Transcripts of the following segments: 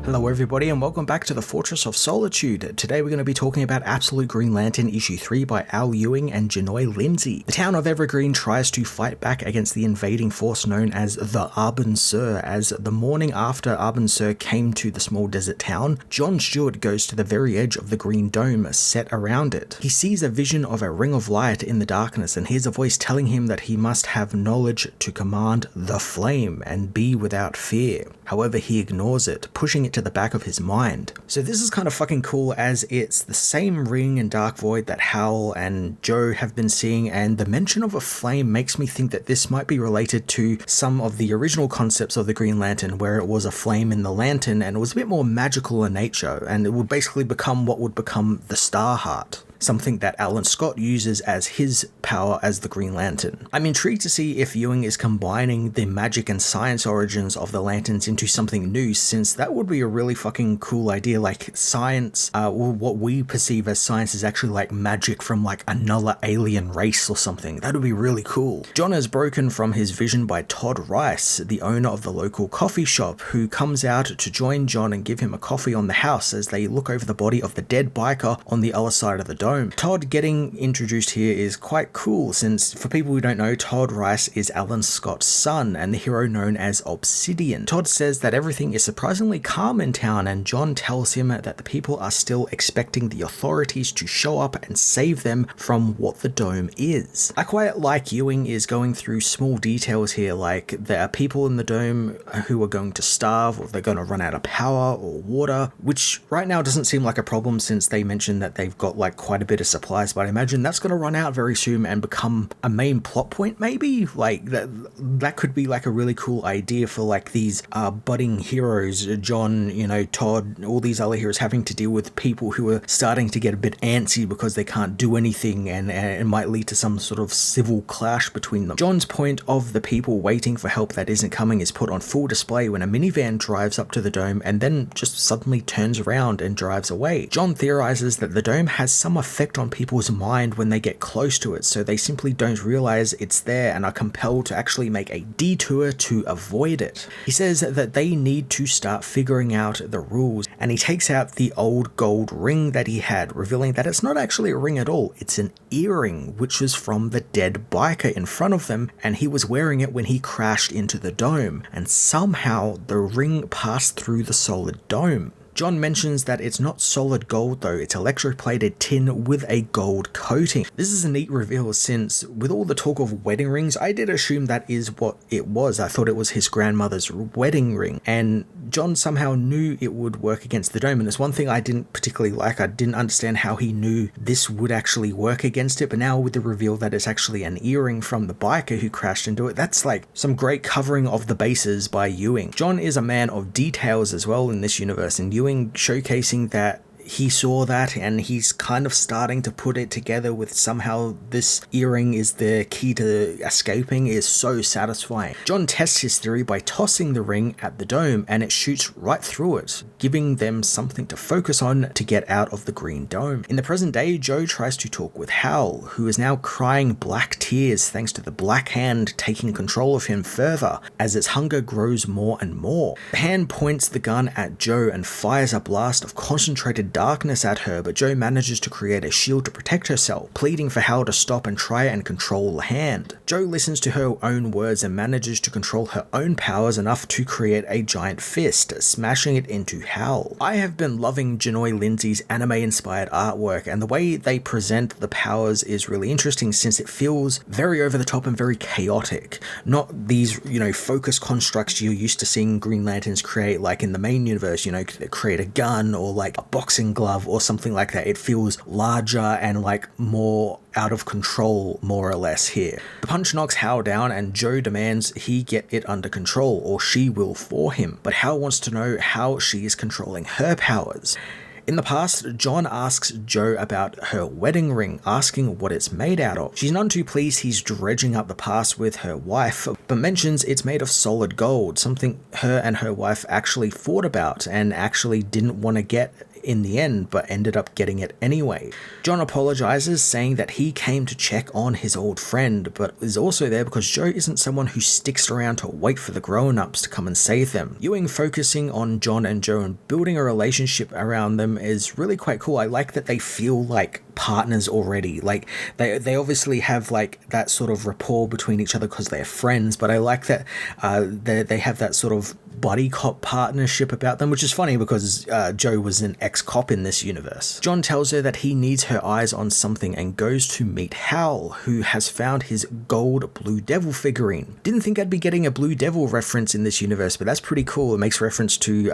Hello everybody and welcome back to the Fortress of Solitude. Today we're going to be talking about Absolute Green Lantern issue 3 by Al Ewing and Janoy Lindsay. The town of Evergreen tries to fight back against the invading force known as the Arbon Sur. As the morning after Arbon Sur came to the small desert town, John Stewart goes to the very edge of the green dome set around it. He sees a vision of a ring of light in the darkness and hears a voice telling him that he must have knowledge to command the flame and be without fear. However, he ignores it, pushing it to the back of his mind. So this is kind of fucking cool, as it's the same ring in Dark Void that Hal and Joe have been seeing, and the mention of a flame makes me think that this might be related to some of the original concepts of the Green Lantern, where it was a flame in the lantern and it was a bit more magical in nature, and it would basically become what would become the Star Heart. Something that Alan Scott uses as his power as the Green Lantern. I'm intrigued to see if Ewing is combining the magic and science origins of the Lanterns into something new, since that would be a really fucking cool idea. Like science, what we perceive as science is actually like magic from like another alien race or something. That would be really cool. John is broken from his vision by Todd Rice, the owner of the local coffee shop, who comes out to join John and give him a coffee on the house as they look over the body of the dead biker on the other side of the dome. Todd getting introduced here is quite cool, since for people who don't know, Todd Rice is Alan Scott's son and the hero known as Obsidian. Todd says that everything is surprisingly calm in town, and John tells him that the people are still expecting the authorities to show up and save them from what the dome is. I quite like Ewing is going through small details here, like there are people in the dome who are going to starve, or they're going to run out of power or water, which right now doesn't seem like a problem since they mentioned that they've got like quite a bit of supplies, but I imagine that's going to run out very soon and become a main plot point maybe. Like that could be like a really cool idea for like these budding heroes, John, Todd, all these other heroes having to deal with people who are starting to get a bit antsy because they can't do anything, and it might lead to some sort of civil clash between them. John's point of the people waiting for help that isn't coming is put on full display when a minivan drives up to the dome and then just suddenly turns around and drives away. John theorizes that the dome has some effect on people's mind when they get close to it, so they simply don't realize it's there and are compelled to actually make a detour to avoid it. He says that they need to start figuring out the rules, and he takes out the old gold ring that he had, revealing that it's not actually a ring at all, it's an earring, which was from the dead biker in front of them, and he was wearing it when he crashed into the dome, and somehow the ring passed through the solid dome. John mentions that it's not solid gold though, it's electroplated tin with a gold coating. This is a neat reveal, since with all the talk of wedding rings, I did assume that is what it was. I thought it was his grandmother's wedding ring, and John somehow knew it would work against the dome, and it's one thing I didn't particularly like. I didn't understand how he knew this would actually work against it, but now with the reveal that it's actually an earring from the biker who crashed into it, that's like some great covering of the bases by Ewing. John is a man of details as well in this universe, and Ewing showcasing that he saw that and he's kind of starting to put it together with somehow this earring is the key to escaping is so satisfying. John tests his theory by tossing the ring at the dome and it shoots right through it, giving them something to focus on to get out of the green dome. In the present day, Joe tries to talk with Hal, who is now crying black tears thanks to the black hand taking control of him further as its hunger grows more and more. The hand points the gun at Joe and fires a blast of concentrated darkness at her, but Joe manages to create a shield to protect herself, pleading for Hal to stop and try and control the hand. Joe listens to her own words and manages to control her own powers enough to create a giant fist, smashing it into Hal. I have been loving Janoy Lindsay's anime-inspired artwork, and the way they present the powers is really interesting since it feels very over the top and very chaotic. Not these, focus constructs you're used to seeing Green Lanterns create, like in the main universe, create a gun or like a boxing glove or something like that. It feels larger and like more out of control, more or less here. The punch knocks Hal down and Joe demands he get it under control or she will for him, but Hal wants to know how she is controlling her powers. In the past, John asks Joe about her wedding ring, asking what it's made out of. She's none too pleased he's dredging up the past with her wife, but mentions it's made of solid gold, something her and her wife actually fought about and actually didn't want to get in the end, but ended up getting it anyway. John apologizes, saying that he came to check on his old friend, but is also there because Joe isn't someone who sticks around to wait for the grown-ups to come and save them. Ewing focusing on John and Joe and building a relationship around them is really quite cool. I like that they feel like partners already. Like they obviously have like that sort of rapport between each other because they're friends, but I like that they have that sort of buddy cop partnership about them, which is funny because Joe was an ex-cop in this universe. John tells her that he needs her eyes on something and goes to meet Hal, who has found his gold Blue Devil figurine. Didn't think I'd be getting a Blue Devil reference in this universe, but that's pretty cool. It makes reference to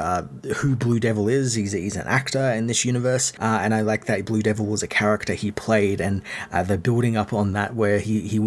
who Blue Devil is. He's an actor in this universe, and I like that Blue Devil was a character he played, and they're building up on that where he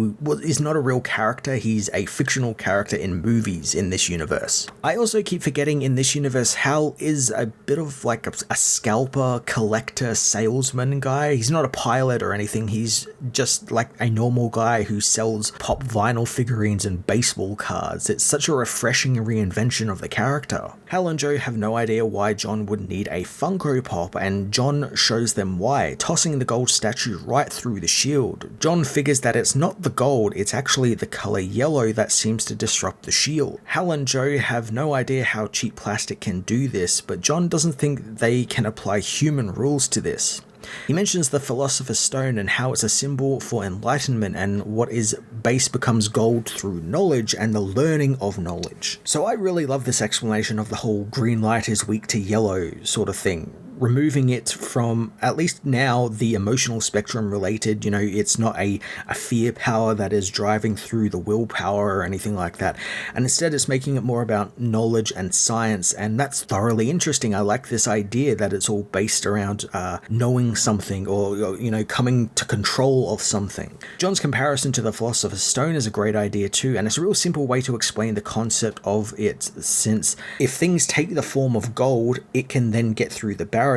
is not a real character, he's a fictional character in movies in this universe. I also keep forgetting in this universe, Hal is a bit of like a scalper, collector, salesman guy. He's not a pilot or anything, he's just like a normal guy who sells pop vinyl figurines and baseball cards. It's such a refreshing reinvention of the character. Hal and Joe have no idea why John would need a Funko Pop, and John shows them why, tossing the gold statue right through the shield. John figures that it's not the gold, it's actually the color yellow that seems to disrupt the shield. Hal and Joe have no idea how cheap plastic can do this, but John doesn't think they can apply human rules to this. He mentions the Philosopher's Stone and how it's a symbol for enlightenment, and what is base becomes gold through knowledge and the learning of knowledge. So I really love this explanation of the whole green light is weak to yellow sort of thing. Removing it from, at least now, the emotional spectrum related, it's not a fear power that is driving through the willpower or anything like that. And instead it's making it more about knowledge and science, and that's thoroughly interesting. I like this idea that it's all based around knowing something or coming to control of something. John's comparison to the Philosopher's Stone is a great idea too, and it's a real simple way to explain the concept of it, since if things take the form of gold, it can then get through the barrier.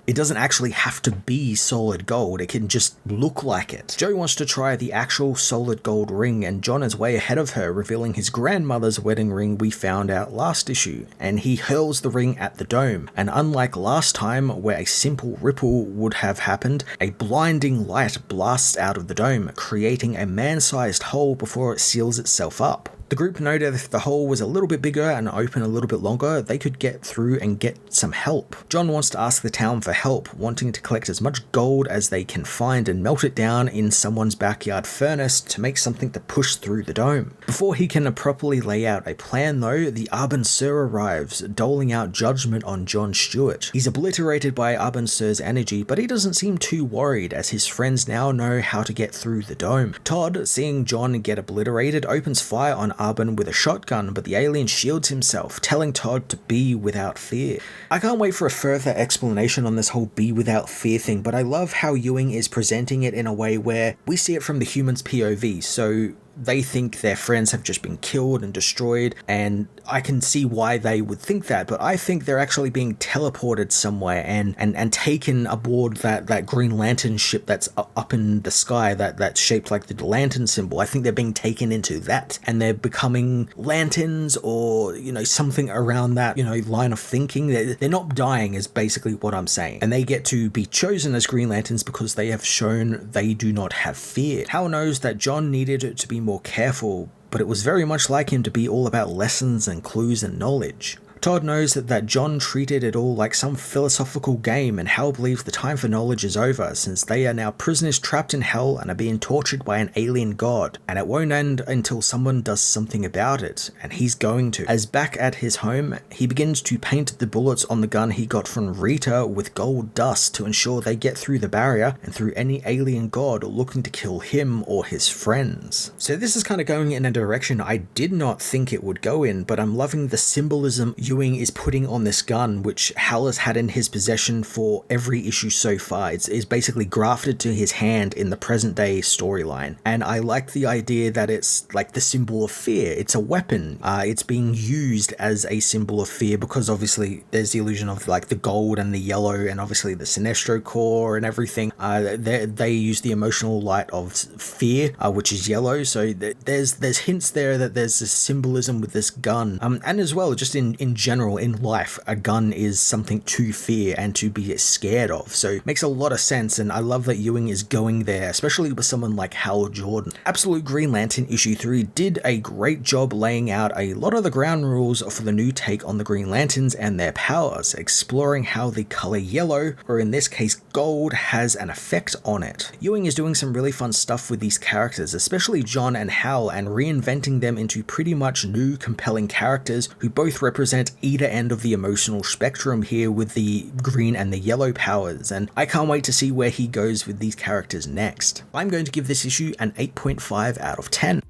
It doesn't actually have to be solid gold, it can just look like it. Joe wants to try the actual solid gold ring, and John is way ahead of her, revealing his grandmother's wedding ring we found out last issue, and he hurls the ring at the dome, and unlike last time where a simple ripple would have happened, a blinding light blasts out of the dome, creating a man-sized hole before it seals itself up. The group noted that if the hole was a little bit bigger and open a little bit longer, they could get through and get some help. John wants to ask the town for help, wanting to collect as much gold as they can find and melt it down in someone's backyard furnace to make something to push through the dome. Before he can properly lay out a plan though, the Arbon Sur arrives, doling out judgment on John Stewart. He's obliterated by Arbon Sur's energy, but he doesn't seem too worried as his friends now know how to get through the dome. Todd, seeing John get obliterated, opens fire on Arbon with a shotgun, but the alien shields himself, telling Todd to be without fear. I can't wait for a further explanation on this whole be without fear thing, but I love how Ewing is presenting it in a way where we see it from the human's POV, so they think their friends have just been killed and destroyed, and I can see why they would think that, but I think they're actually being teleported somewhere and taken aboard that Green Lantern ship that's up in the sky, that's shaped like the lantern symbol. I think they're being taken into that, and they're becoming lanterns or, something around that, line of thinking. They're not dying is basically what I'm saying, and they get to be chosen as Green Lanterns because they have shown they do not have fear. Hal knows that John needed to be more careful, but it was very much like him to be all about lessons and clues and knowledge. Todd knows that John treated it all like some philosophical game, and Hal believes the time for knowledge is over, since they are now prisoners trapped in hell and are being tortured by an alien god, and it won't end until someone does something about it, and he's going to. As back at his home, he begins to paint the bullets on the gun he got from Rita with gold dust to ensure they get through the barrier and through any alien god looking to kill him or his friends. So this is kind of going in a direction I did not think it would go in, but I'm loving the symbolism Ewing is putting on this gun, which Hal has had in his possession for every issue so far. It's basically grafted to his hand in the present day storyline, and I like the idea that it's like the symbol of fear. It's a weapon. It's being used as a symbol of fear because obviously there's the illusion of like the gold and the yellow, and obviously the Sinestro core and everything. They use the emotional light of fear, which is yellow. So there's hints there that there's a symbolism with this gun, and as well just in general in life, a gun is something to fear and to be scared of. So it makes a lot of sense, and I love that Ewing is going there, especially with someone like Hal Jordan. Absolute Green Lantern issue 3 did a great job laying out a lot of the ground rules for the new take on the Green Lanterns and their powers, exploring how the color yellow, or in this case gold, has an effect on it. Ewing is doing some really fun stuff with these characters, especially John and Hal, and reinventing them into pretty much new, compelling characters who both represent either end of the emotional spectrum here with the green and the yellow powers, and I can't wait to see where he goes with these characters next. I'm going to give this issue an 8.5 out of 10.